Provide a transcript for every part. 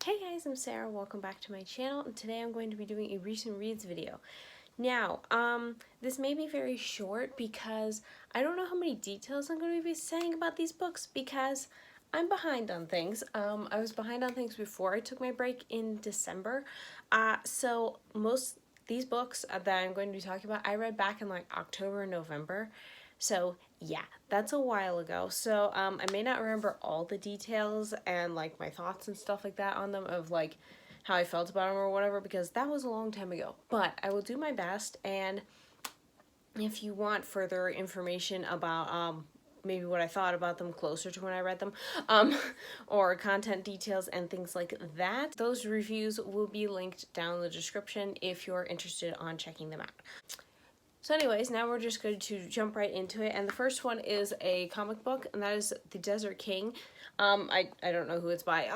Hey guys, I'm Sarah. Welcome back to my channel, and today I'm going to be doing a recent reads video. Now, this may be very short because I don't know how many details I'm going to be saying about these books because I'm behind on things. I was behind on things before I took my break in December. So most these books that I'm going to be talking about, I read back in like October and November. So yeah, that's a while ago. So I may not remember all the details and like my thoughts and stuff like that on them of like how I felt about them or whatever because that was a long time ago. But I will do my best, and if you want further information about maybe what I thought about them closer to when I read them, or content details and things like that, those reviews will be linked down in the description if you're interested on checking them out. So anyways, now we're just going to jump right into it, and the first one is a comic book, and that is The Desert King. I don't know who it's by.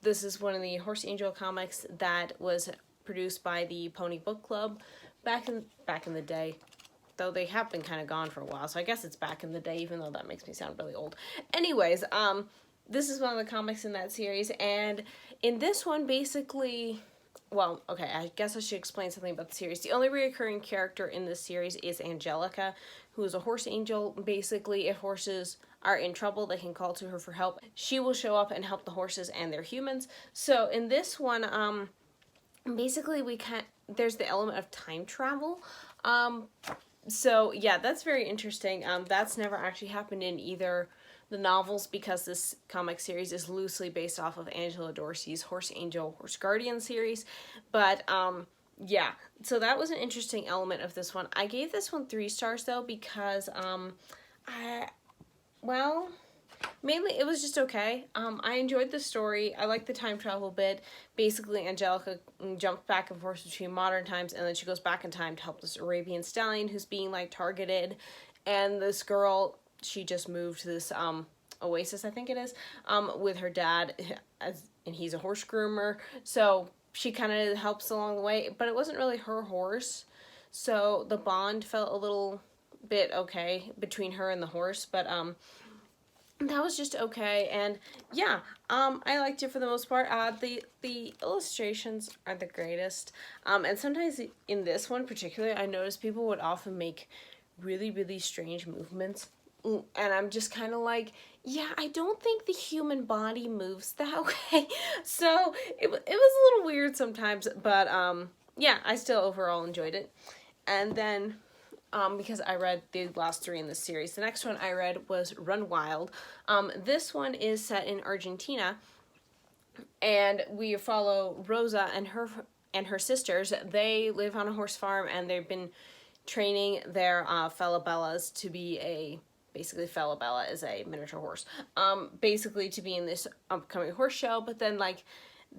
This is one of the Horse Angel comics that was produced by the Pony Book Club back in the day. Though they have been kind of gone for a while, so I guess it's back in the day, even though that makes me sound really old. Anyways, this is one of the comics in that series, and in this one, basically, well, okay, I guess I should explain something about the series. The only recurring character in this series is Angelica, who is a horse angel. Basically, if horses are in trouble, they can call to her for help. She will show up and help the horses and their humans. So in this one, basically there's the element of time travel. So yeah, that's very interesting. That's never actually happened in either the novels because this comic series is loosely based off of Angela Dorsey's Horse Angel, Horse Guardian series. But yeah, so that was an interesting element of this one. I gave this one 3 stars though because well, mainly it was just okay. I enjoyed the story. I liked the time travel bit. Basically, Angelica jumps back and forth between modern times, and then she goes back in time to help this Arabian stallion who's being like targeted. And this girl, she just moved to this oasis, I think it is, with her dad, and he's a horse groomer. So she kind of helps along the way, but it wasn't really her horse. So the bond felt a little bit okay between her and the horse, but that was just okay. And yeah, I liked it for the most part. The illustrations are the greatest, and sometimes in this one particularly, I noticed people would often make really strange movements, and I'm just kind of like, yeah, I don't think the human body moves that way. So it was a little weird sometimes, but yeah, I still overall enjoyed it. And then because I read the last 3 in the series. The next one I read was Run Wild. This one is set in Argentina, and we follow Rosa and her sisters. They live on a horse farm, and they've been training their Falabellas to be basically Falabella is a miniature horse, basically to be in this upcoming horse show, but then like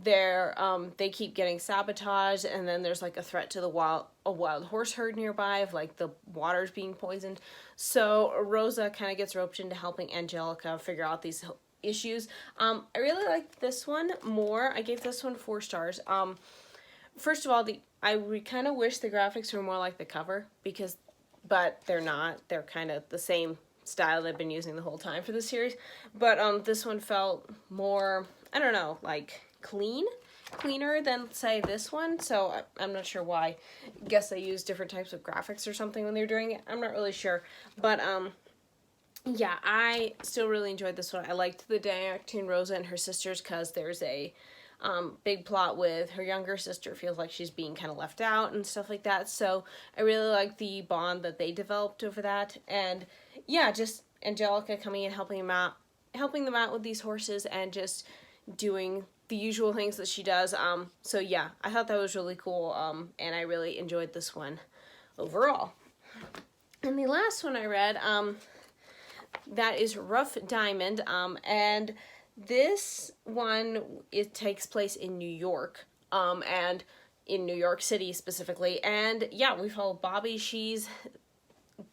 they keep getting sabotaged, and then there's like a threat to a wild horse herd nearby of like the water's being poisoned. So Rosa kind of gets roped into helping Angelica figure out these issues. I really liked this one more. I gave this one 4 stars. First of all, I kind of wish the graphics were more like the cover but they're not. They're kind of the same style they've been using the whole time for the series. But this one felt more, I don't know, like cleaner than say this one. So I'm not sure why. I guess they use different types of graphics or something when they're doing it. I'm not really sure. But yeah, I still really enjoyed this one. I liked the dynamic between Rosa and her sisters because there's a big plot with her younger sister feels like she's being kind of left out and stuff like that. So I really like the bond that they developed over that. And yeah, just Angelica coming in, helping them out with these horses and just doing the usual things that she does. So yeah, I thought that was really cool. And I really enjoyed this one overall. And the last one I read, that is Rough Diamond. And this one, it takes place in New York, and in New York City specifically. And yeah, we follow Bobby. She's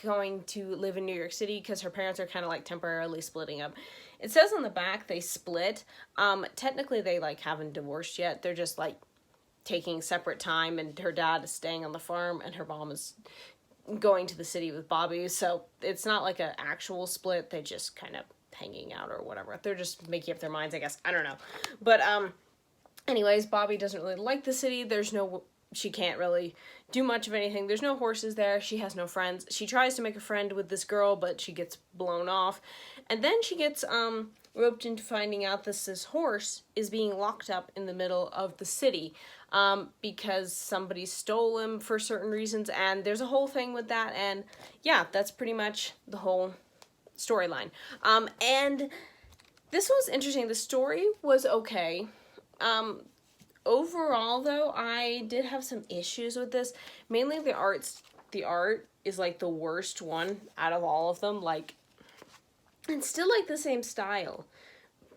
going to live in New York City because her parents are kind of like temporarily splitting up. It says on the back they split. Technically they like haven't divorced yet. They're just like taking separate time, and her dad is staying on the farm and her mom is going to the city with Bobby. So it's not like an actual split. They just kind of hanging out or whatever. They're just making up their minds, I guess. I don't know. But Anyways, Bobby doesn't really like the city. She can't really do much of anything. There's no horses there. She has no friends. She tries to make a friend with this girl, but she gets blown off. And then she gets roped into finding out this horse is being locked up in the middle of the city because somebody stole him for certain reasons. And there's a whole thing with that. And yeah, that's pretty much the whole storyline. And this was interesting. The story was okay. Overall, though, I did have some issues with this. Mainly the art is like the worst one out of all of them. Like, it's still like the same style,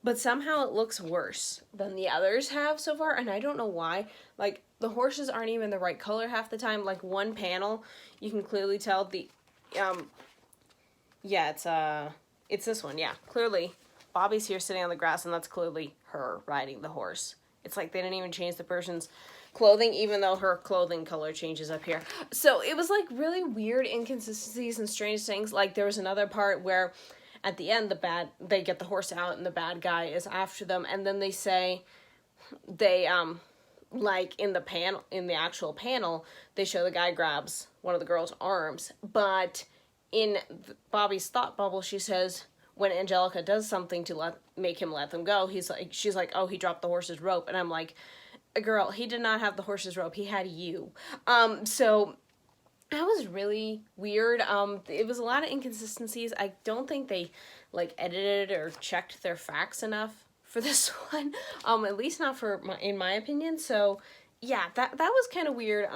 but somehow it looks worse than the others have so far, and I don't know why. Like, the horses aren't even the right color half the time. Like, one panel, you can clearly tell yeah, it's this one, yeah. Clearly, Bobby's here sitting on the grass, and that's clearly her riding the horse. It's like they didn't even change the person's clothing, even though her clothing color changes up here. So it was like really weird inconsistencies and strange things. Like there was another part where at the end they get the horse out and the bad guy is after them, and then they say like in the actual panel, they show the guy grabs one of the girl's arms, but in Bobby's thought bubble, she says, when Angelica does something to make him let them go, she's like, oh, he dropped the horse's rope. And I'm like, girl, he did not have the horse's rope. He had you. So that was really weird. It was a lot of inconsistencies. I don't think they like edited or checked their facts enough for this one. At least not in my opinion. So yeah, that was kind of weird.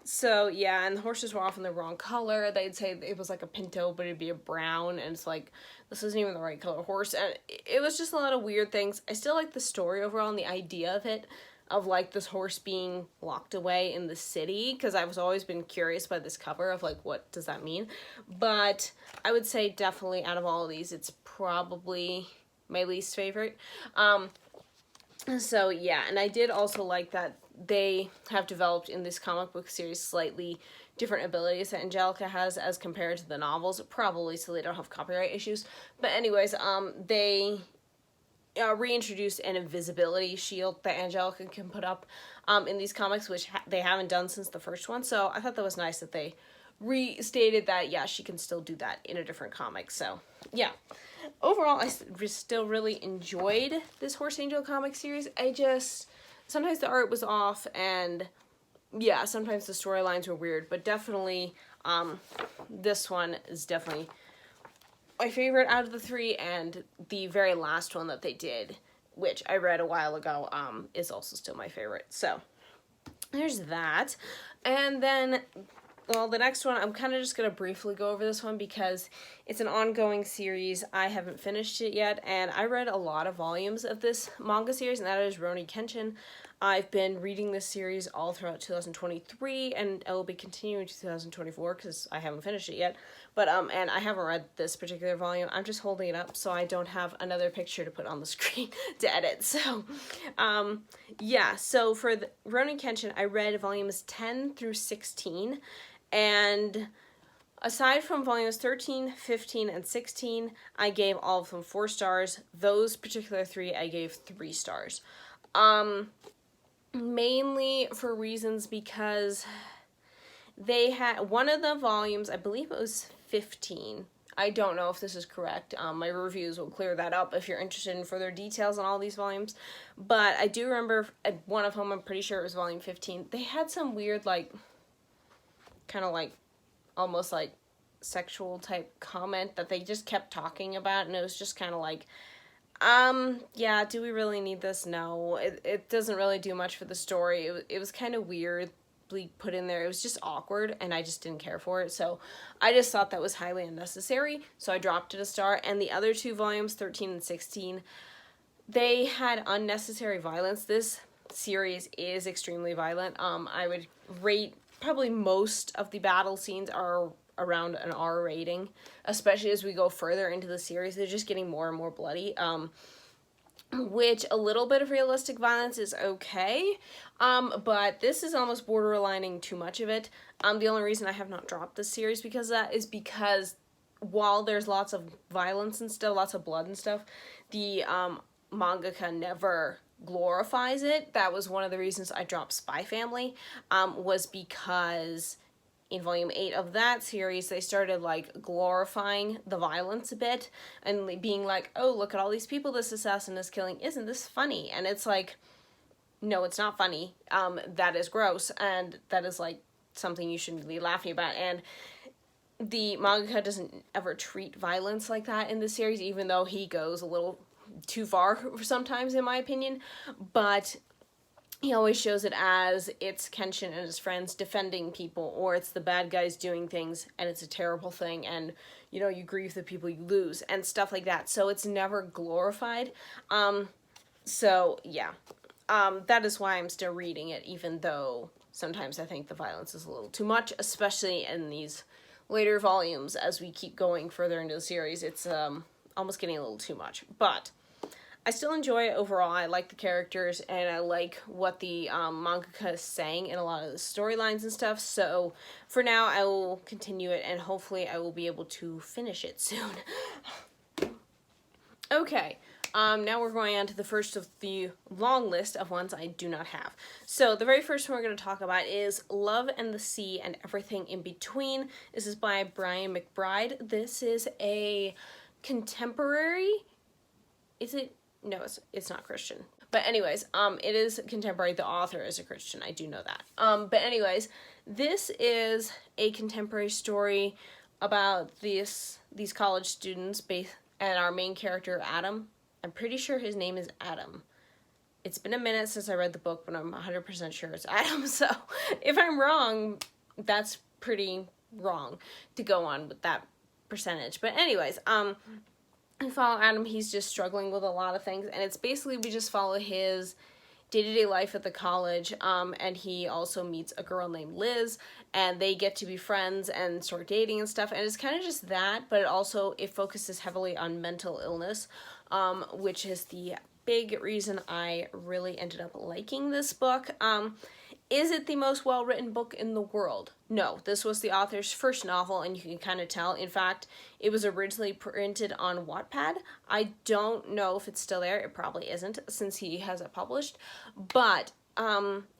So yeah, and the horses were often the wrong color. They'd say it was like a pinto, but it'd be a brown, and it's like, this isn't even the right color horse. And it was just a lot of weird things. I still like the story overall and the idea of it, of like this horse being locked away in the city, because I've always been curious by this cover of like, what does that mean? But I would say definitely out of all of these, it's probably my least favorite. So yeah, and I did also like that they have developed in this comic book series slightly different abilities that Angelica has as compared to the novels, probably so they don't have copyright issues. But anyways, they reintroduced an invisibility shield that Angelica can put up in these comics, which they haven't done since the first one. So I thought that was nice that they restated that, yeah, she can still do that in a different comic. So yeah, overall, I still really enjoyed this Horse Angel comic series. Sometimes the art was off, and yeah, sometimes the storylines were weird, but definitely this one is definitely my favorite out of the three, and the very last one that they did, which I read a while ago, is also still my favorite. So there's that. And then, well, the next one, I'm kind of just going to briefly go over this one because it's an ongoing series. I haven't finished it yet, and I read a lot of volumes of this manga series, and that is Rurouni Kenshin. I've been reading this series all throughout 2023, and I will be continuing to 2024 because I haven't finished it yet. But and I haven't read this particular volume. I'm just holding it up so I don't have another picture to put on the screen to edit. So, yeah. So for the Ronin Kenchin, I read volumes 10 through 16, and aside from volumes 13, 15, and 16, I gave all of them 4 stars. Those particular 3, I gave 3 stars. Mainly for reasons because they had one of the volumes, I believe it was 15. I don't know if this is correct. My reviews will clear that up if you're interested in further details on all these volumes. But I do remember one of them, I'm pretty sure it was volume 15. They had some weird, like, kind of like, almost like sexual type comment that they just kept talking about, and it was just kind of like, yeah, do we really need this? No, it doesn't really do much for the story. It was kind of weirdly put in there. It was just awkward, and I just didn't care for it. So I just thought that was highly unnecessary. So I dropped it a star. And the other 2 volumes, 13 and 16, they had unnecessary violence. This series is extremely violent. I would rate probably most of the battle scenes are around an R rating, especially as we go further into the series. They're just getting more and more bloody, which a little bit of realistic violence is okay, but this is almost borderlining too much of it. The only reason I have not dropped this series because of that is because while there's lots of violence and stuff, lots of blood and stuff, the mangaka never glorifies it. That was one of the reasons I dropped Spy Family, was because in volume 8 of that series, they started like glorifying the violence a bit and being like, oh, look at all these people this assassin is killing. Isn't this funny? And it's like, no, it's not funny. That is gross, and that is like something you shouldn't be laughing about. And the mangaka doesn't ever treat violence like that in the series, even though he goes a little too far sometimes, in my opinion. But he always shows it as it's Kenshin and his friends defending people, or it's the bad guys doing things and it's a terrible thing, and you know, you grieve the people you lose and stuff like that. So it's never glorified. So yeah, that is why I'm still reading it, even though sometimes I think the violence is a little too much, especially in these later volumes. As we keep going further into the series, it's almost getting a little too much, but I still enjoy it overall. I like the characters, and I like what the mangaka is saying in a lot of the storylines and stuff. So for now, I will continue it, and hopefully I will be able to finish it soon. Okay, now we're going on to the first of the long list of ones I do not have. So the very first one we're going to talk about is Love and the Sea and Everything in Between. This is by Brian McBride. This is a contemporary... Is it? No, it's not Christian. But anyways, it is contemporary. The author is a Christian. I do know that. But anyways, this is a contemporary story about these college students and our main character, Adam. I'm pretty sure his name is Adam. It's been a minute since I read the book, but I'm 100% sure it's Adam. So if I'm wrong, that's pretty wrong to go on with that percentage. But anyways, we follow Adam. He's just struggling with a lot of things, and it's basically we just follow his day-to-day life at the college, and he also meets a girl named Liz, and they get to be friends and start dating and stuff, and it's kind of just that, but it focuses heavily on mental illness, which is the big reason I really ended up liking this book. Is it the most well-written book in the world? No, this was the author's first novel, and you can kind of tell. In fact, it was originally printed on Wattpad. I don't know if it's still there. It probably isn't, since he has it published. But,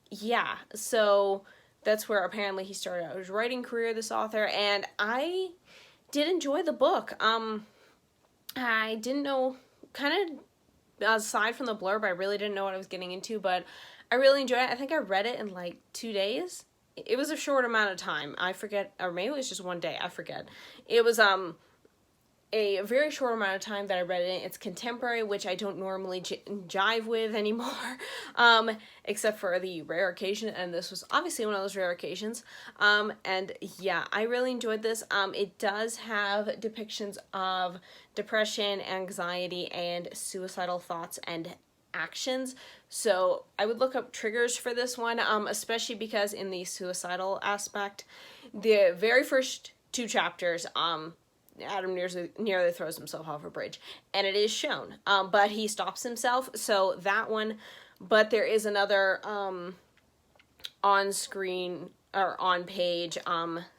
yeah, so that's where apparently he started out his writing career, this author, and I did enjoy the book. I didn't know, kind of, aside from the blurb, I really didn't know what I was getting into, but I really enjoyed it. I think I read it in like 2 days. It was a short amount of time. I forget, or maybe it was just 1 day. I forget. It was a very short amount of time that I read it. It's contemporary, which I don't normally jive with anymore, except for the rare occasion, and this was obviously one of those rare occasions. And yeah, I really enjoyed this. It does have depictions of depression, anxiety, and suicidal thoughts and actions, so I would look up triggers for this one, especially because in the suicidal aspect, the very first 2 chapters, Adam nearly throws himself off a bridge, and it is shown, but he stops himself, so that one. But there is another on-screen or on-page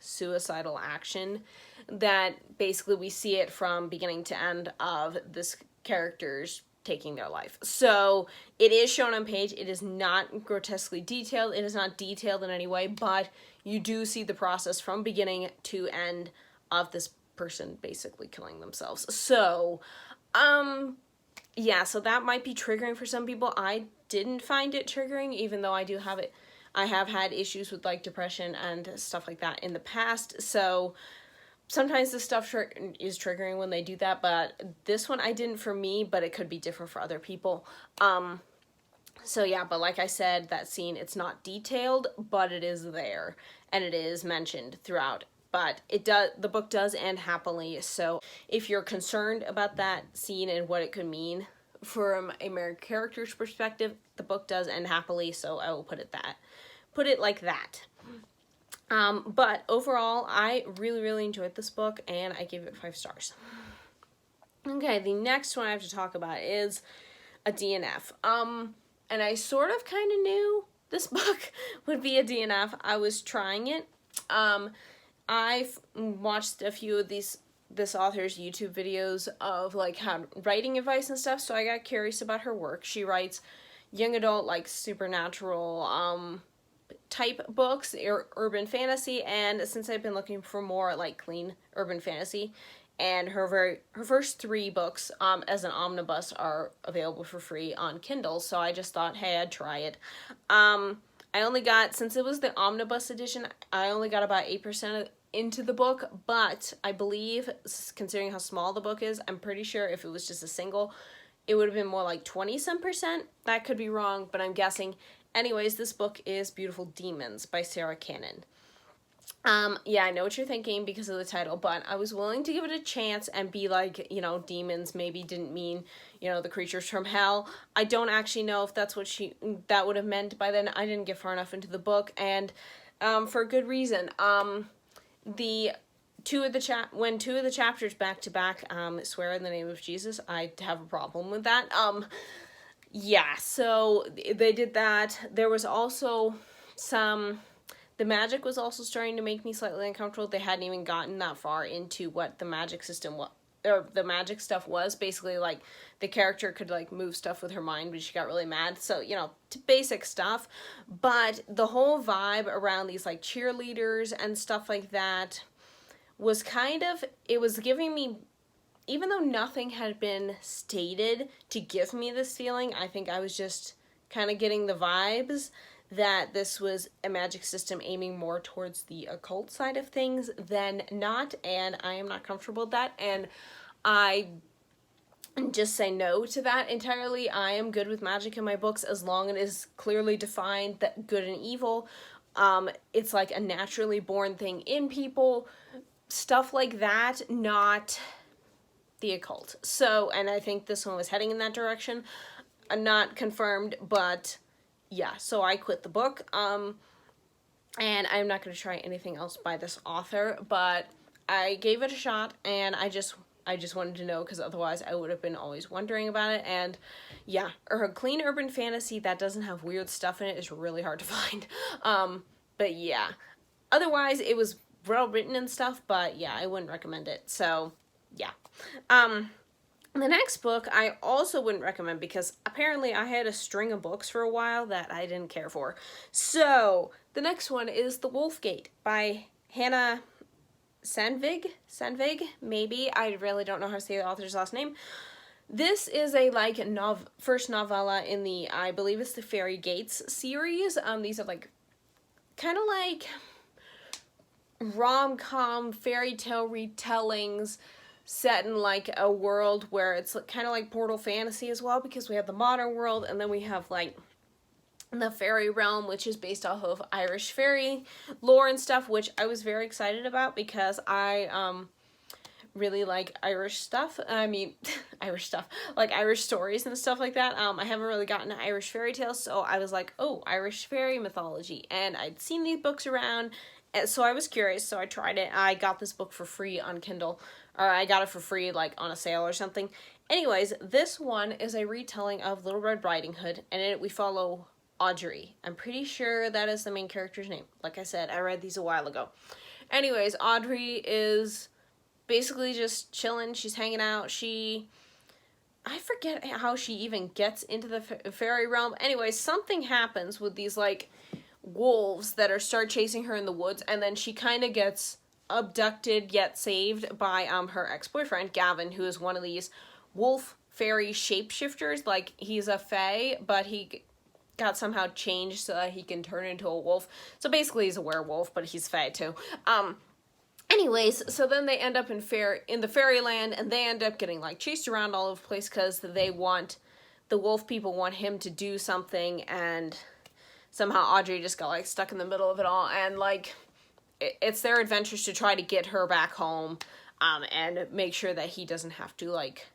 suicidal action that basically we see it from beginning to end of this character's taking their life. So it is shown on page. It is not grotesquely detailed. It is not detailed in any way, but you do see the process from beginning to end of this person basically killing themselves. So, yeah, so that might be triggering for some people. I didn't find it triggering, even though I do have it. I have had issues with like depression and stuff like that in the past, so sometimes this stuff is triggering when they do that, but this one I didn't for me, but it could be different for other people. So yeah, but like I said, that scene, it's not detailed, but it is there, and it is mentioned throughout. But the book does end happily, so if you're concerned about that scene and what it could mean from a main character's perspective, the book does end happily, so I will put it like that. But overall, I really, really enjoyed this book, and I gave it 5 stars. Okay, the next one I have to talk about is a DNF. And I sort of kind of knew this book would be a DNF. I was trying it. I've watched a few of this author's YouTube videos of like how writing advice and stuff, so I got curious about her work. She writes young adult, like supernatural type books, urban fantasy, and since I've been looking for more like clean urban fantasy, and her first 3 books as an omnibus are available for free on Kindle, so I just thought, hey, I'd try it. I only got, since it was the omnibus edition, I only got about 8% into the book, but I believe, considering how small the book is, I'm pretty sure if it was just a single, it would have been more like 20-some%. That could be wrong, but I'm guessing. Anyways, this book is Beautiful Demons by Sarah Cannon. Yeah, I know what you're thinking because of the title, but I was willing to give it a chance and be like, you know, demons maybe didn't mean, you know, the creatures from hell. I don't actually know if that's what that would have meant by then. I didn't get far enough into the book, and for a good reason. When 2 of the chapters back to back swear in the name of Jesus, I have a problem with that. Yeah, so they did that. There was also the magic was also starting to make me slightly uncomfortable. They hadn't even gotten that far into what the magic system was, or the magic stuff was. Basically, like, the character could, like, move stuff with her mind, but she got really mad. So, you know, basic stuff. But the whole vibe around these, like, cheerleaders and stuff like that was kind of, it was giving me, even though nothing had been stated to give me this feeling, I think I was just kind of getting the vibes that this was a magic system aiming more towards the occult side of things than not, and I am not comfortable with that, and I just say no to that entirely. I am good with magic in my books as long as it is clearly defined that good and evil. It's like a naturally born thing in people, stuff like that, not the occult. So, and I think this one was heading in that direction. Not confirmed, but yeah, so I quit the book, and I'm not going to try anything else by this author, but I gave it a shot, and I just wanted to know, because otherwise I would have been always wondering about it, and yeah, her clean urban fantasy that doesn't have weird stuff in it is really hard to find, but yeah, otherwise it was well written and stuff, but yeah, I wouldn't recommend it, so yeah. The next book I also wouldn't recommend because apparently I had a string of books for a while that I didn't care for. So, the next one is The Wolf Gate by Hannah Sandvig, maybe. I really don't know how to say the author's last name. This is a, like, first novella in the, I believe it's the Fairy Gates series. These are, like, kind of like rom-com fairy tale retellings set in, like, a world where it's kind of like Portal Fantasy as well, because we have the modern world, and then we have, like, the fairy realm, which is based off of Irish fairy lore and stuff, which I was very excited about because I really like Irish stuff. I mean, Irish stuff, like Irish stories and stuff like that. I haven't really gotten to Irish fairy tales, so I was like, oh, Irish fairy mythology, and I'd seen these books around, and so I was curious, so I tried it. I got this book for free on Kindle, or I got it for free, like, on a sale or something. Anyways, this one is a retelling of Little Red Riding Hood, and in it we follow Audrey. I'm pretty sure that is the main character's name. Like I said, I read these a while ago. Anyways, Audrey is basically just chilling. She's hanging out. I forget how she even gets into the fairy realm. Anyways, something happens with these, like, wolves that start chasing her in the woods, and then she kind of gets abducted yet saved by her ex-boyfriend Gavin, who is one of these wolf fairy shapeshifters. Like, he's a fae, but he got somehow changed so that he can turn into a wolf. So basically he's a werewolf, but he's fae too. Anyways, so then they end up in the fairyland, and they end up getting, like, chased around all over the place because the wolf people want him to do something, and somehow Audrey just got, like, stuck in the middle of it all, and, like, it's their adventures to try to get her back home, and make sure that he doesn't have to, like,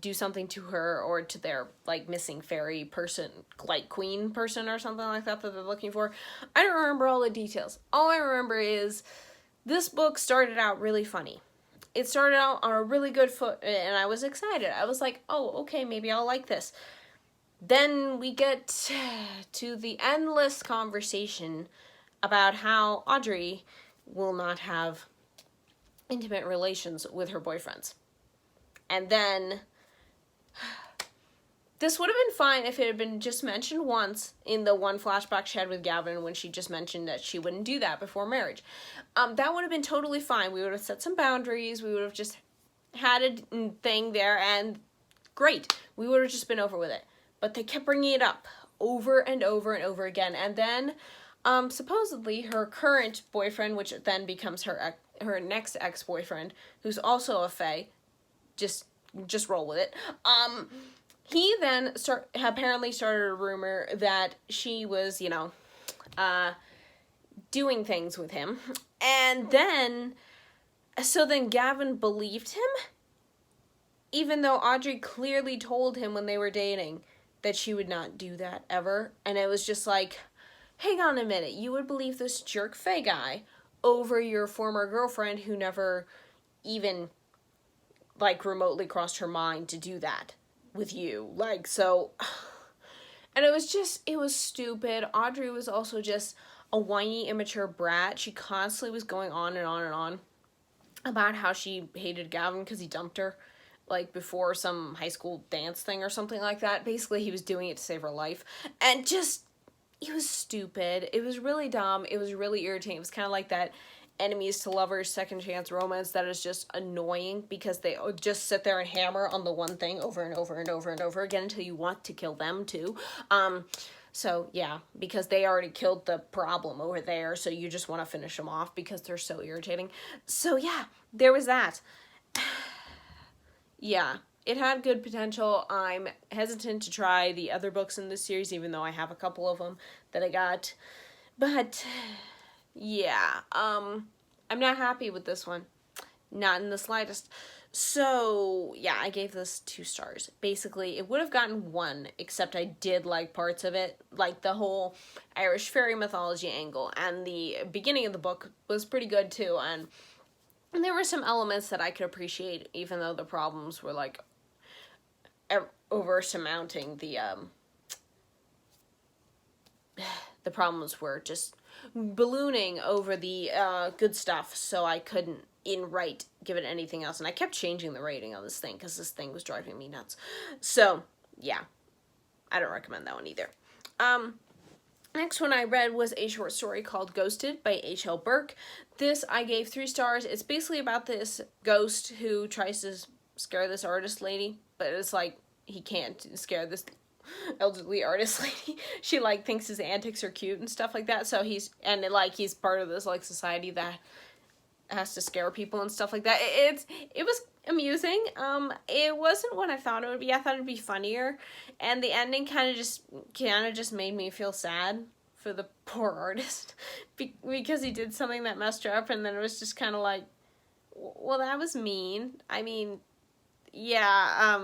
do something to her or to their, like, missing fairy person, like, queen person or something like that they're looking for. I don't remember all the details. All I remember is this book started out really funny. It started out on a really good foot, and I was excited. I was like, oh, okay, maybe I'll like this. Then we get to the endless conversation about how Audrey will not have intimate relations with her boyfriends. And then this would have been fine if it had been just mentioned once in the one flashback she had with Gavin when she just mentioned that she wouldn't do that before marriage. That would have been totally fine. We would have set some boundaries. We would have just had a thing there, and great. We would have just been over with it. But they kept bringing it up over and over and over again. And then, supposedly, her current boyfriend, which then becomes her next ex-boyfriend, who's also a fae, just roll with it, he then apparently started a rumor that she was, you know, doing things with him. And then, so then Gavin believed him, even though Audrey clearly told him when they were dating that she would not do that ever. And it was just like, hang on a minute, you would believe this jerk fae guy over your former girlfriend who never even, like, remotely crossed her mind to do that with you. Like, so, and it was stupid. Audrey was also just a whiny, immature brat. She constantly was going on and on and on about how she hated Gavin because he dumped her, like, before some high school dance thing or something like that. Basically, he was doing it to save her life. And just, it was stupid. It was really dumb. It was really irritating. It was kind of like that enemies to lovers second chance romance that is just annoying because they just sit there and hammer on the one thing over and over and over and over again until you want to kill them too. So yeah, because they already killed the problem over there, so you just want to finish them off because they're so irritating. So yeah, there was that. Yeah, it had good potential. I'm hesitant to try the other books in this series, even though I have a couple of them that I got. But yeah, I'm not happy with this one. Not in the slightest. So, yeah, I gave this 2 stars. Basically, it would have gotten 1, except I did like parts of it, like the whole Irish fairy mythology angle, and the beginning of the book was pretty good too, and there were some elements that I could appreciate, even though the problems were, like, over surmounting the problems were just ballooning over the good stuff, so I couldn't give it anything else, and I kept changing the rating on this thing because this thing was driving me nuts. So yeah, I don't recommend that one either. Next one I read was a short story called Ghosted by H.L. Burke. This I gave 3 stars. It's basically about this ghost who tries to scare this artist lady, but it's like he can't scare this elderly artist lady. She, like, thinks his antics are cute and stuff like that, so he's part of this, like, society that has to scare people and stuff like that. It was amusing. It wasn't what I thought it would be. I thought it'd be funnier, and the ending kind of just made me feel sad for the poor artist because he did something that messed her up, and then it was just kind of like, well, that was mean. I mean, yeah,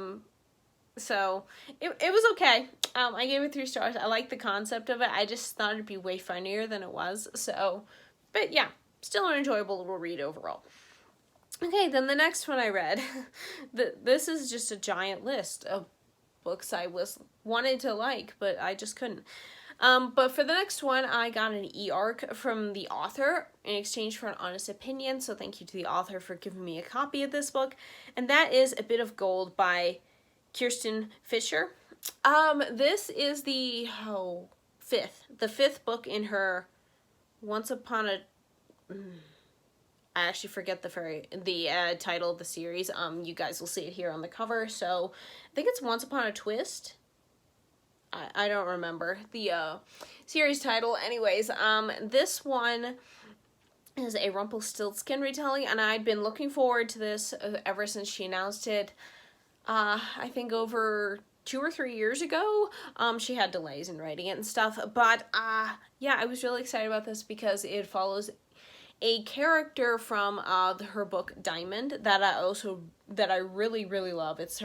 so it was okay. I gave it 3 stars. I like the concept of it. I just thought it'd be way funnier than it was. So, but yeah, still an enjoyable little read overall. Okay, then the next one I read, this is just a giant list of books I wanted to like, but I just couldn't. But for the next one, I got an e-arc from the author in exchange for an honest opinion, so thank you to the author for giving me a copy of this book, and that is A Bit of Gold by Kirsten Fisher. This is the fifth book in her Once Upon a... I actually forget the title of the series. You guys will see it here on the cover. So I think it's Once Upon a Twist. I don't remember the series title. Anyways, this one is a Rumpelstiltskin retelling, and I'd been looking forward to this ever since she announced it. I think over 2 or 3 years ago. She had delays in writing it and stuff, but yeah, I was really excited about this because it follows a character from her book Diamond that I really, really love. It's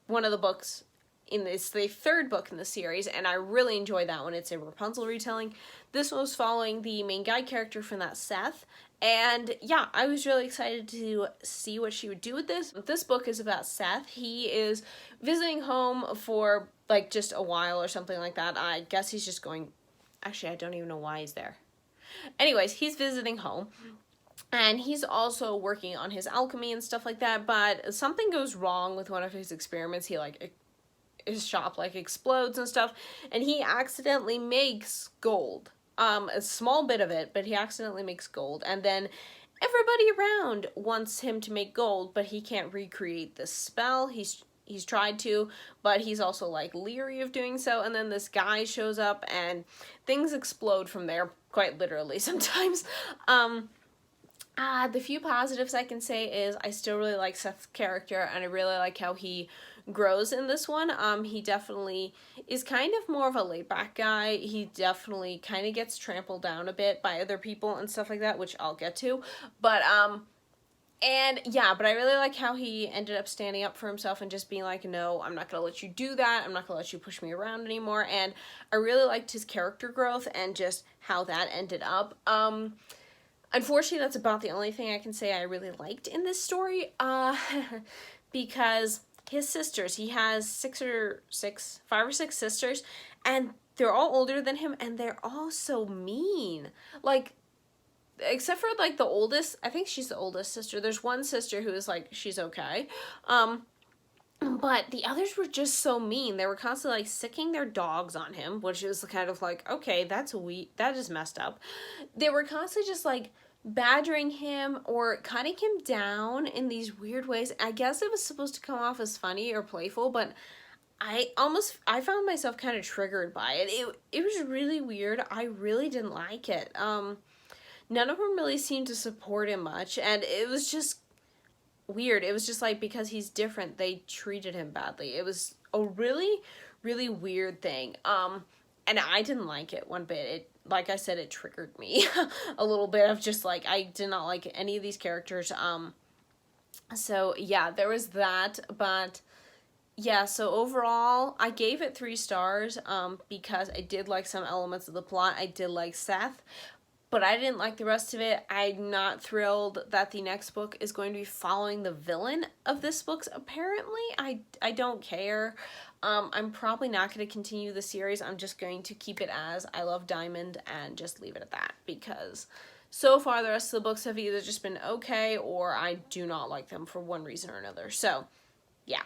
one of the books it's the 3rd book in the series, and I really enjoy that one. It's a Rapunzel retelling. This one was following the main guy character from that, Seth, and yeah, I was really excited to see what she would do with this. This book is about Seth. He is visiting home for, like, just a while or something like that. I guess he's just going... Actually, I don't even know why he's there. Anyways, he's visiting home, and he's also working on his alchemy and stuff like that, but something goes wrong with one of his experiments. He, like, his shop like explodes and stuff, and he accidentally makes gold. A small bit of it, but he accidentally makes gold, and then everybody around wants him to make gold, but he can't recreate this spell. He's tried to, but he's also like leery of doing so, and then this guy shows up and things explode from there, quite literally sometimes. The few positives I can say is I still really like Seth's character, and I really like how he grows in this one. He definitely is kind of more of a laid-back guy. He definitely kind of gets trampled down a bit by other people and stuff like that, which I'll get to. But, and yeah, but I really like how he ended up standing up for himself and just being like, no, I'm not going to let you do that. I'm not going to let you push me around anymore. And I really liked his character growth and just how that ended up. Unfortunately, that's about the only thing I can say I really liked in this story, because his sisters, he has five or six sisters, and they're all older than him, and they're all so mean. Like, except for, like, the oldest, I think she's the oldest sister. There's one sister who is, like, she's okay. But the others were just so mean. They were constantly, like, sicking their dogs on him, which is kind of like, okay, that is messed up. They were constantly just, like, badgering him or cutting him down in these weird ways. I guess it was supposed to come off as funny or playful, but I found myself kind of triggered by it. It was really weird. I really didn't like it. None of them really seemed to support him much, and it was just weird. It was just like, because he's different, they treated him badly. It was a really, really weird thing. And I didn't like it one bit. Like I said, it triggered me a little bit of just like, I did not like any of these characters. So yeah, there was that, but yeah, so overall, I gave it 3 stars, because I did like some elements of the plot. I did like Seth, but I didn't like the rest of it. I'm not thrilled that the next book is going to be following the villain of this book, apparently. I don't care. I'm probably not going to continue the series. I'm just going to keep it as I Love Diamond and just leave it at that, because so far the rest of the books have either just been okay or I do not like them for one reason or another. So, yeah.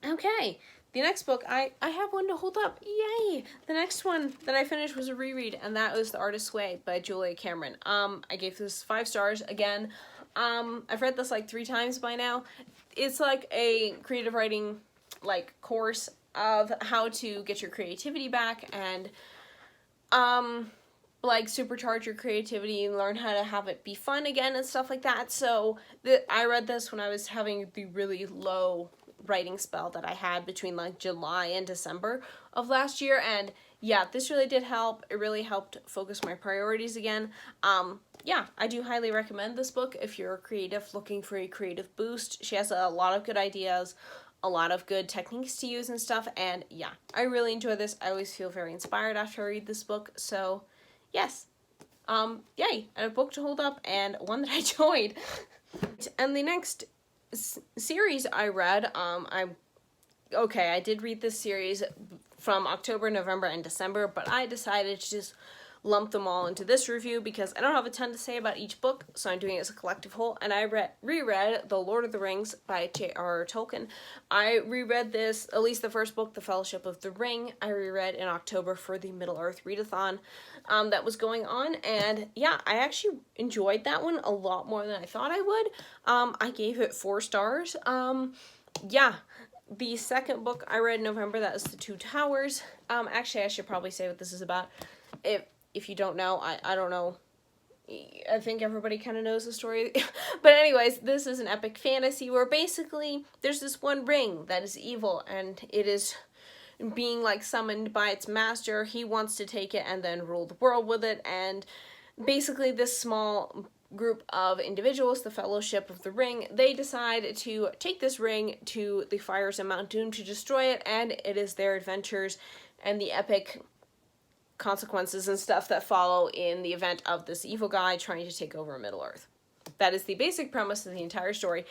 Okay. The next book, I have one to hold up. Yay! The next one that I finished was a reread, and that was The Artist's Way by Julia Cameron. I gave this 5 stars again. I've read this like 3 times by now. It's like a creative writing like course of how to get your creativity back and like supercharge your creativity and learn how to have it be fun again and stuff like that. So I read this when I was having the really low writing spell that I had between like July and December of last year, and yeah, this really did help. It really helped focus my priorities again. Yeah, I do highly recommend this book if you're a creative looking for a creative boost. She has a lot of good ideas, a lot of good techniques to use and stuff, and yeah, I really enjoy this. I always feel very inspired after I read this book, so yes. Yay, and a book to hold up and one that I enjoyed. And the next series I read, I did read this series from October, November, and December, but I decided to just lump them all into this review because I don't have a ton to say about each book, so I'm doing it as a collective whole. And I reread The Lord of the Rings by J.R.R. Tolkien. I reread this, at least the first book, The Fellowship of the Ring, I reread in October for the Middle-earth readathon that was going on, and yeah, I actually enjoyed that one a lot more than I thought I would. I gave it 4 stars. Yeah. The second book I read in November, that was The Two Towers. Actually, I should probably say what this is about. If you don't know, I don't know. I think everybody kind of knows the story. But anyways, this is an epic fantasy where basically there's this one ring that is evil, and it is being like summoned by its master. He wants to take it and then rule the world with it, and basically this small group of individuals, the Fellowship of the Ring, they decide to take this ring to the fires of Mount Doom to destroy it, and it is their adventures and the epic consequences and stuff that follow in the event of this evil guy trying to take over Middle-earth. That is the basic premise of the entire story.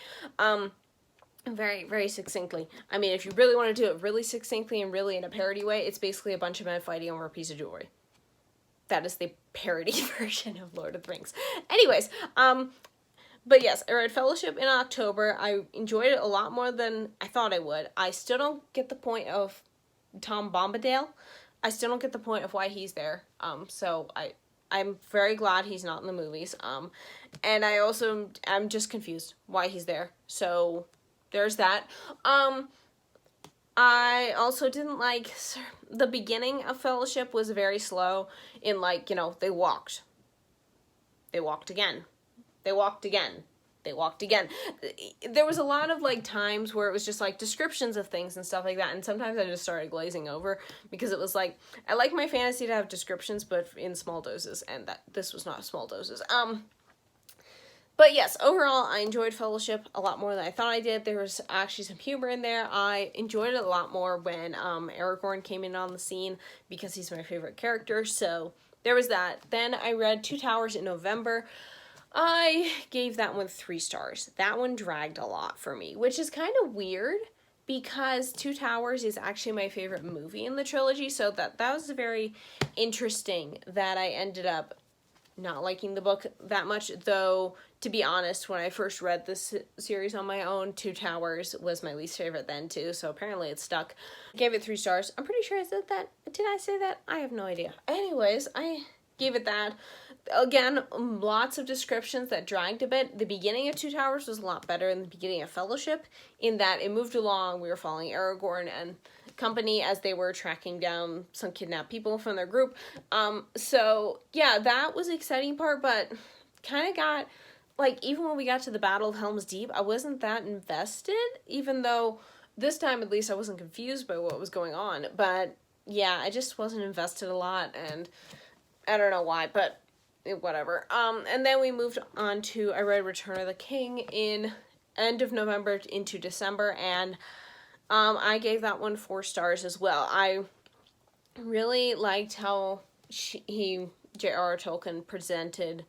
Very, very succinctly. I mean, if you really want to do it really succinctly and really in a parody way, it's basically a bunch of men fighting over a piece of jewelry. That is the parody version of Lord of the Rings. Anyways, But yes, I read Fellowship in October. I enjoyed it a lot more than I thought I would. I still don't get the point of Tom Bombadil. I still don't get the point of why he's there. So I'm very glad he's not in the movies. And I'm just confused why he's there. So there's that. I also didn't like the beginning of Fellowship was very slow in, like, you know, they walked again. They walked again. They walked again. There was a lot of, like, times where it was just, like, descriptions of things and stuff like that, and sometimes I just started glazing over, because it was, like, I like my fantasy to have descriptions, but in small doses, and this was not small doses. But yes, overall, I enjoyed Fellowship a lot more than I thought I did. There was actually some humor in there. I enjoyed it a lot more when Aragorn came in on the scene, because he's my favorite character, so there was that. Then I read Two Towers in November. I gave that one 3 stars. That one dragged a lot for me, which is kind of weird, because Two Towers is actually my favorite movie in the trilogy, so that was very interesting that I ended up not liking the book that much, though, to be honest, when I first read this series on my own, Two Towers was my least favorite then, too, so apparently it stuck. I gave it 3 stars. I'm pretty sure I said that. Did I say that? I have no idea. Anyways, I gave it that. Again, lots of descriptions that dragged a bit. The beginning of Two Towers was a lot better than the beginning of Fellowship, in that it moved along. We were following Aragorn and company as they were tracking down some kidnapped people from their group. So yeah, that was the exciting part, but kind of got, like, even when we got to the Battle of Helm's Deep, I wasn't that invested, even though this time at least I wasn't confused by what was going on. But yeah, I just wasn't invested a lot, and I don't know why, but whatever. And then we moved on to, I read Return of the King in end of November into December, and I gave that one 4 stars as well. I really liked how J.R.R. Tolkien presented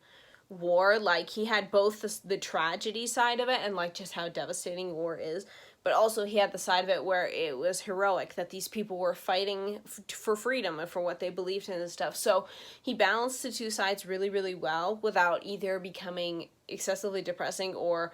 war. Like, he had both the tragedy side of it and, like, just how devastating war is, but also he had the side of it where it was heroic, that these people were fighting for freedom and for what they believed in and stuff. So he balanced the two sides really, really well without either becoming excessively depressing or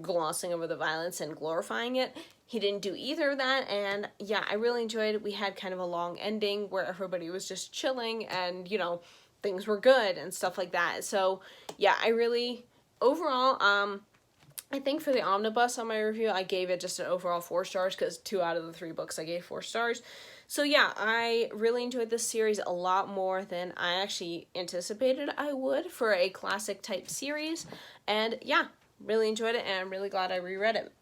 glossing over the violence and glorifying it. He didn't do either of that, and yeah, I really enjoyed it. We had kind of a long ending where everybody was just chilling and, you know, things were good and stuff like that. So yeah, I really, overall, I think for the omnibus on my review, I gave it just an overall 4 stars, because 2 out of the 3 books I gave 4 stars. So yeah, I really enjoyed this series a lot more than I actually anticipated I would for a classic type series. And yeah, really enjoyed it, and I'm really glad I reread it.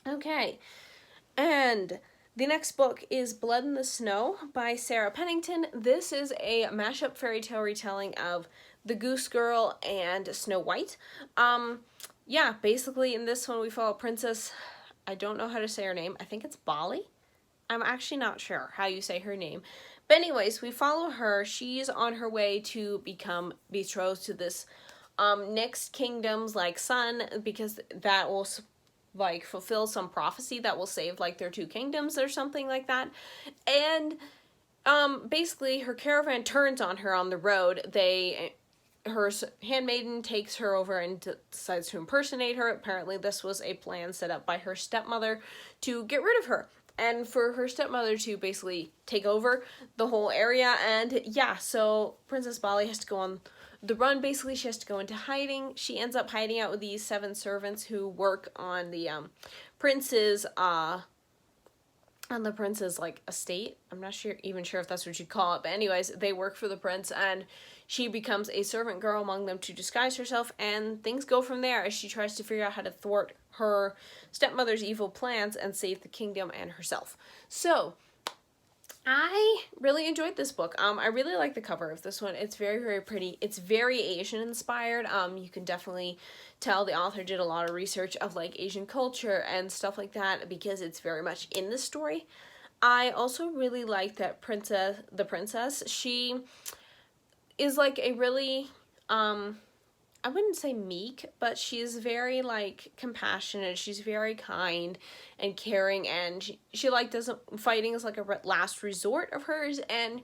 Okay, and the next book is Blood in the Snow by Sarah Pennington. This is a mashup fairy tale retelling of The Goose Girl and Snow White. Yeah, basically in this one we follow Princess, I don't know how to say her name, I think it's Bali? I'm actually not sure how you say her name. But anyways, we follow her. She's on her way to become betrothed to this next kingdom's, like, son, because that will, like, fulfill some prophecy that will save, like, their 2 kingdoms or something like that. And basically her caravan turns on her on the road. Her handmaiden takes her over and decides to impersonate her. Apparently this was a plan set up by her stepmother to get rid of her, and for her stepmother to basically take over the whole area. And yeah, so Princess Bali has to go on the run. Basically, she has to go into hiding. She ends up hiding out with these 7 servants who work on the prince's like estate. I'm not even sure if that's what you'd call it, but anyways, they work for the prince, and she becomes a servant girl among them to disguise herself, and things go from there as she tries to figure out how to thwart her stepmother's evil plans and save the kingdom and herself. So I really enjoyed this book. I really like the cover of this one. It's very, very pretty. It's very Asian inspired. You can definitely tell the author did a lot of research of, like, Asian culture and stuff like that, because it's very much in the story. I also really like that the princess, she is, like, a really, I wouldn't say meek, but she's very, like, compassionate. She's very kind and caring, and she like, doesn't, fighting is, like, a last resort of hers, and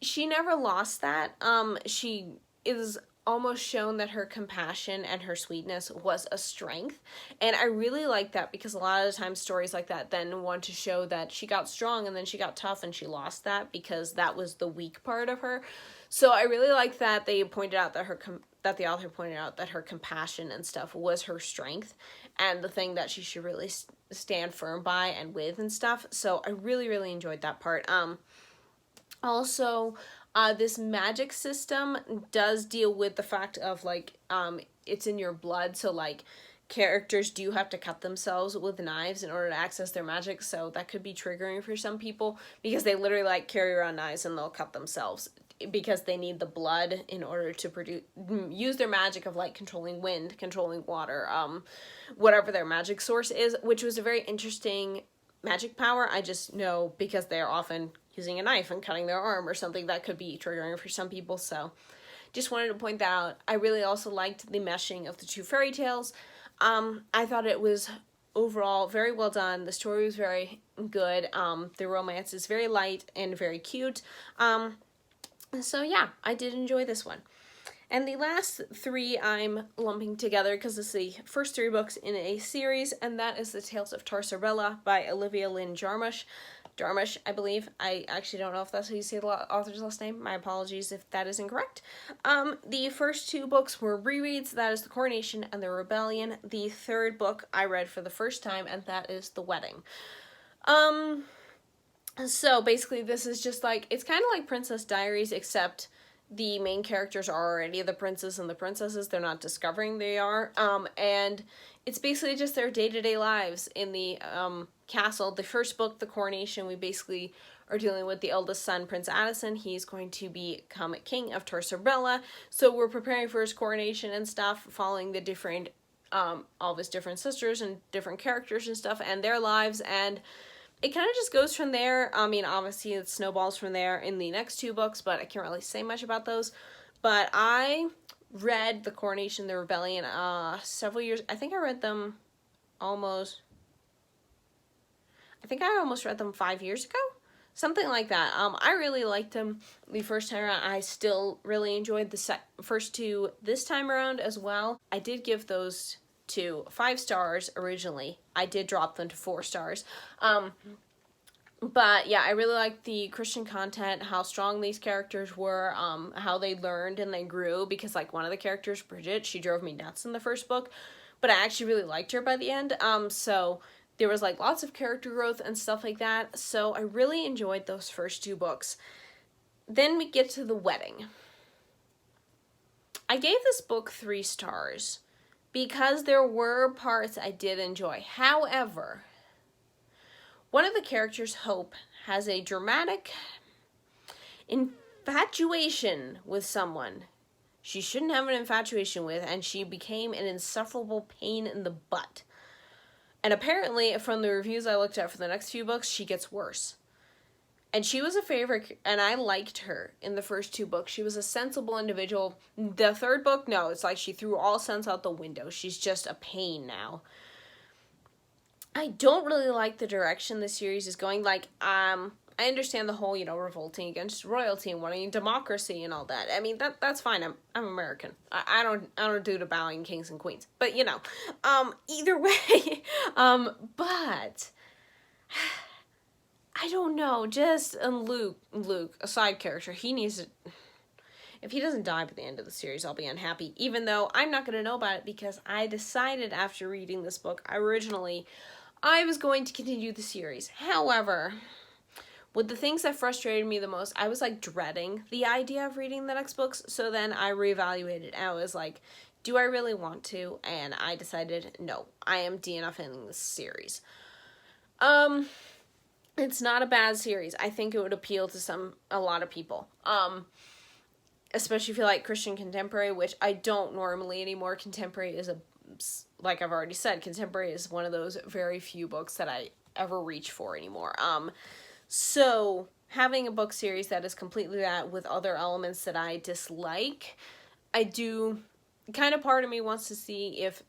she never lost that. She is almost shown that her compassion and her sweetness was a strength. And I really like that, because a lot of the times stories like that then want to show that she got strong and then she got tough and she lost that because that was the weak part of her. So I really like that they pointed out that that the author pointed out that her compassion and stuff was her strength and the thing that she should really stand firm by and with and stuff. So I really, really enjoyed that part. Also, this magic system does deal with the fact of, like, it's in your blood, so, like, characters do have to cut themselves with knives in order to access their magic, so that could be triggering for some people, because they literally, like, carry around knives and they'll cut themselves because they need the blood in order to use their magic of, like, controlling wind, controlling water, whatever their magic source is, which was a very interesting magic power. I just know because they're often using a knife and cutting their arm or something that could be triggering for some people. So just wanted to point that out. I really also liked the meshing of the two fairy tales. I thought it was overall very well done. The story was very good. The romance is very light and very cute. So yeah, I did enjoy this one. And the last three I'm lumping together because it's the first three books in a series, and that is The Tales of Tarsurella by Olivia Lynn Jarmusch. Jarmusch, I believe. I actually don't know if that's how you say the author's last name. My apologies if that is incorrect. The first two books were rereads. That is The Coronation and The Rebellion. The third book I read for the first time, and that is The Wedding. So basically this is just like, it's kind of like Princess Diaries, except the main characters are already the princes and the princesses. They're not discovering they are. And it's basically just their day-to-day lives in the castle. The first book, The Coronation, we basically are dealing with the eldest son, Prince Addison. He's going to become king of Tarsurella. So we're preparing for his coronation and stuff, following the different, all of his different sisters and different characters and stuff and their lives. And it kind of just goes from there. I mean, obviously it snowballs from there in the next two books, but I can't really say much about those. But I read The Coronation, The Rebellion several years. I think I read them almost read them 5 years ago. Something like that. I really liked them the first time around. I still really enjoyed the first two this time around as well. I did give those to 5 stars originally. I did drop them to 4 stars. But yeah, I really liked the Christian content, how strong these characters were, how they learned and they grew, because like one of the characters, Bridget, she drove me nuts in the first book, but I actually really liked her by the end. So there was like lots of character growth and stuff like that. So I really enjoyed those first 2 books. Then we get to The Wedding. I gave this book 3 stars because there were parts I did enjoy. However, one of the characters, Hope, has a dramatic infatuation with someone she shouldn't have an infatuation with, and she became an insufferable pain in the butt. And apparently, from the reviews I looked at for the next few books, she gets worse. And she was a favorite, and I liked her in the first 2 books. She was a sensible individual. The third book, no, it's like she threw all sense out the window. She's just a pain now. I don't really like the direction the series is going. Like, I understand the whole, revolting against royalty and wanting democracy and all that. I mean, that's fine. I'm American. I don't do the bowing kings and queens. But, either way, but I don't know, just Luke, a side character, he needs to, if he doesn't die by the end of the series, I'll be unhappy, even though I'm not going to know about it, because I decided after reading this book, I was going to continue the series. However, with the things that frustrated me the most, I was like dreading the idea of reading the next books, so then I reevaluated, and I was like, do I really want to? And I decided, no, I am DNFing this series. It's not a bad series. I think it would appeal to a lot of people. Especially if you like Christian contemporary, which I don't normally anymore. Contemporary is like I've already said, contemporary is one of those very few books that I ever reach for anymore. So having a book series that is completely that with other elements that I dislike, kind of part of me wants to see if,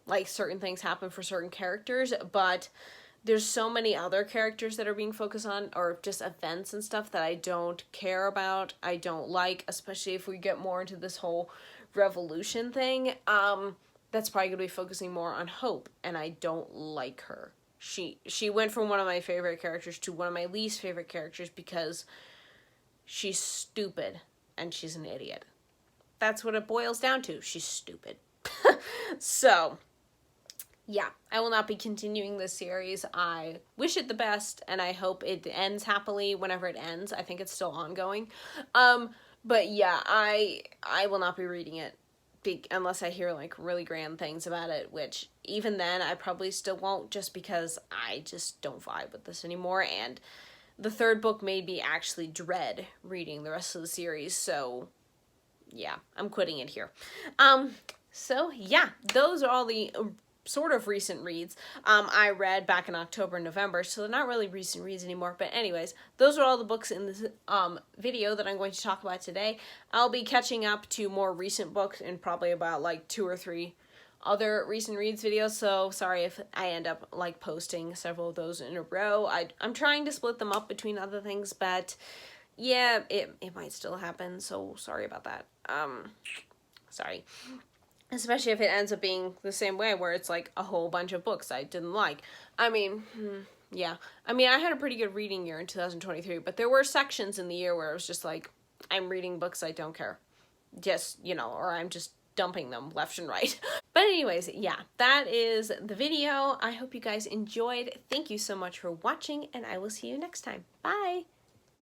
like certain things happen for certain characters, but there's so many other characters that are being focused on, or just events and stuff that I don't care about, I don't like, especially if we get more into this whole revolution thing, that's probably going to be focusing more on Hope, and I don't like her. She went from one of my favorite characters to one of my least favorite characters because she's stupid and she's an idiot. That's what it boils down to. She's stupid. So, yeah, I will not be continuing this series. I wish it the best, and I hope it ends happily whenever it ends. I think it's still ongoing. But yeah, I will not be reading it unless I hear like really grand things about it, which even then I probably still won't, just because I just don't vibe with this anymore. And the third book made me actually dread reading the rest of the series, so yeah, I'm quitting it here. So yeah, those are all the sort of recent reads I read back in October and November, so they're not really recent reads anymore. But anyways, those are all the books in this video that I'm going to talk about today. I'll be catching up to more recent books in probably about like 2 or 3 other recent reads videos, so sorry if I end up like posting several of those in a row. I'm trying to split them up between other things, but yeah, it might still happen, so sorry about that. Sorry. Especially if it ends up being the same way, where it's like a whole bunch of books I didn't like. I mean, yeah. I mean, I had a pretty good reading year in 2023, but there were sections in the year where it was just like, I'm reading books I don't care. Just, you know, or I'm just dumping them left and right. But anyways, yeah, that is the video. I hope you guys enjoyed. Thank you so much for watching, and I will see you next time. Bye!